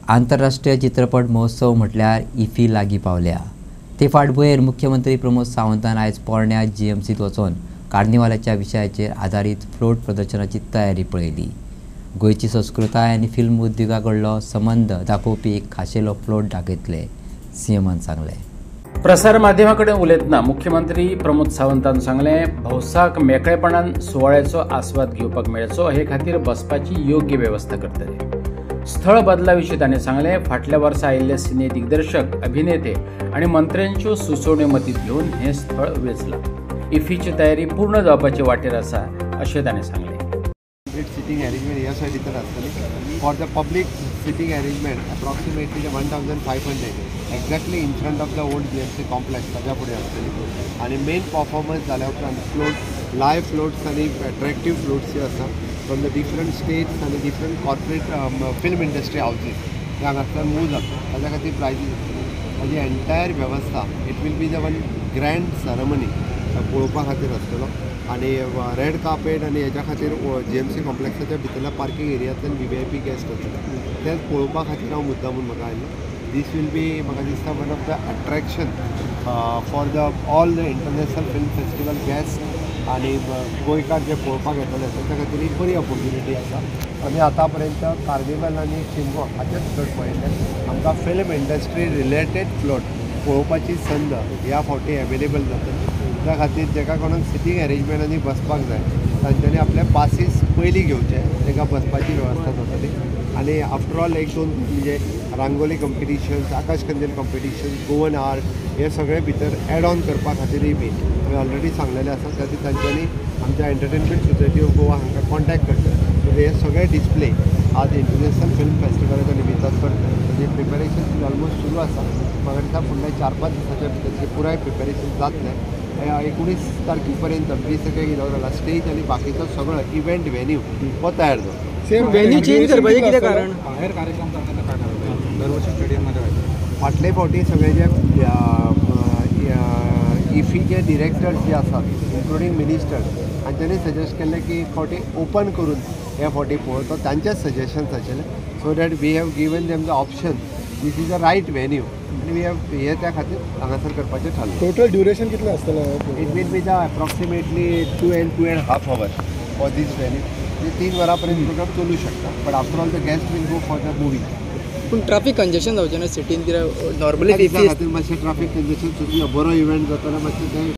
आंतरराष्ट्रीय चित्रपट महोत्सव म्हटल्यार इफ्फी लागीं पावल्या। ते फाटभुंयेर मुख्यमंत्री प्रमोद सावंतान आयज पोरण्या जीएमसीत वचून कार्निवालाच्या विशयाचेर आधारीत फ्लोट प्रदर्शनाची तयारी पळयली। गोंयची संस्कृताय आनी फिल्म उद्योगाकडलो संबंध दाखोवपी एक खाशेलो फ्लोट दाखयतले, सीएमान सांगलें। प्रसार माध्यमांकडेन उलयतना मुख्यमंत्री प्रमोद सावंतान सांगलें, भौसाक मेकळेपणान सुवाळ्याचो आस्वाद घेवपाक मेळचो हे खातीर बसपाची योग्य वेवस्था करतले। स्थळ बदला विशीं ताणें सांगलें, फाटल्या वर्सा आयिल्ले सिने दिग्दर्शक, अभिनेते आनी मंत्र्यांच्यो सुचोवण्यो मतींत घेवन हें स्थळ वेंचलां। इफ्फीची तयारी पूर्ण जावपाचे वाटेर आसा अशें ताणें सांगलें। Sitting arrangement ह्या सायडींतल्यान आसतली। For the public sitting arrangement approximately 1500 exactly in front of the old GMC complex ताच्या फुडें आसतली। आनी मेन परफॉर्मन्स जाल्या उपरांत फ्लोट लायव फ्लोट्स आनी अट्रॅक्टीव फ्लोट्स जे आसा फ्रॉम द डिफरंट स्टेट्स आनी different corporate film industry houses ते हांगासल्यान मूव जाता। ताच्या खातीर प्रायजीस आसतली। ताजी एंटायर वेवस्था it will be the one grand ceremony पळोवपा खातीर आसतलो। आनी रेड कार्पेट आनी हेच्या खातीर जीएमसी कॉम्प्लेक्साच्या भितरल्या पार्किंग एरियांतल्यान VVIP गेस्ट आसतले तें पळोवपा खातीर हांव मुद्दामून म्हाका आयलो। दीस वील बी म्हाका दिसता one of the attraction for the all the international film festival guest आनी गोंयकार जे पळोवपाक येतले ताच्या खातीर एक बरी ऑपॉर्च्युनिटी आसा। आमी आतां पर्यंत कार्निवल आनी शिमगो हाचेच फ्लोट पळयले। आमकां फिल्म इंडस्ट्री रिलेटेड फ्लोट पळोवपाची संद ह्या फावटी अवेलेबल जातली। त्या खातीर जेका कोणाक सिटींग अरेंजमेंटांनी बसपाक जाय तांच्यांनी आपले पासीस पयलीं घेवचे, ताका बसपाची वेवस्था जातली। आनी आफ्टर ऑल एक दोन म्हणजे रांगोली कॉम्पिटिशन्स, आकाश कंदील कॉम्पिटिशन्स, गोवन आर्ट हे सगळे भितर एड ऑन करपा खातीरय बी हांवें ऑलरेडी सांगलेलें आसा। त्या खातीर तांच्यांनी आमच्या एंटरटेनमेंट सोसायटी ऑफ गोवा हांकां कॉन्टॅक्ट करतले। सो हे सगळे डिस्प्ले आज इंटरनॅशनल फिल्म फेस्टिवलाच्या निमित्तान करतले। ताजे प्रिपरेशन ऑलमोस्ट सुरू आसा। म्हाका दिसता फुडल्या 4-5 दिसाच्या भितर पुराय प्रिपरेशन जातलें। 19 तारखेपर्यंत 20 इनॉग्रल स्टेज आनी बाकीचो सगळो इव्हेंट वेन्यू हो तयार जातो। सेम वेन्यू चेंज करपाचें कितें कारण? बाहेर कार्यक्रम जाताना काय करतात? दरवर्षी स्टेडियममध्ये व्हायचं। फाटले फावटी सगळे जे इफ्फीचे डिरेक्टर्स जे आसात इन्क्लुडींग मिनिस्टर्स हांच्यांनी सजेस्ट केल्लें की एक फावटी ओपन करून ह्या फावटी पळोवचो। तांचेच सजेशन्स आशिल्लें so that we have given them the option this is the right venue आनी वी हॅव हे त्या खातीर हांगासर करपाचें थारलें। टोटल ड्युरेशन कितलें आसतलें? It will be the approximately 2.5 hours for this venue. 3 वरांपर्यंत प्रोग्राम चलू शकता but after all the guest will go for the movie. पूण ट्राफीक कंजेशन जावचें ना सिटीन कित्याक नॉर्मली खातीर मातशें ट्राफीक कंजेशन बरो इव्हेंट जाताना मातशें तें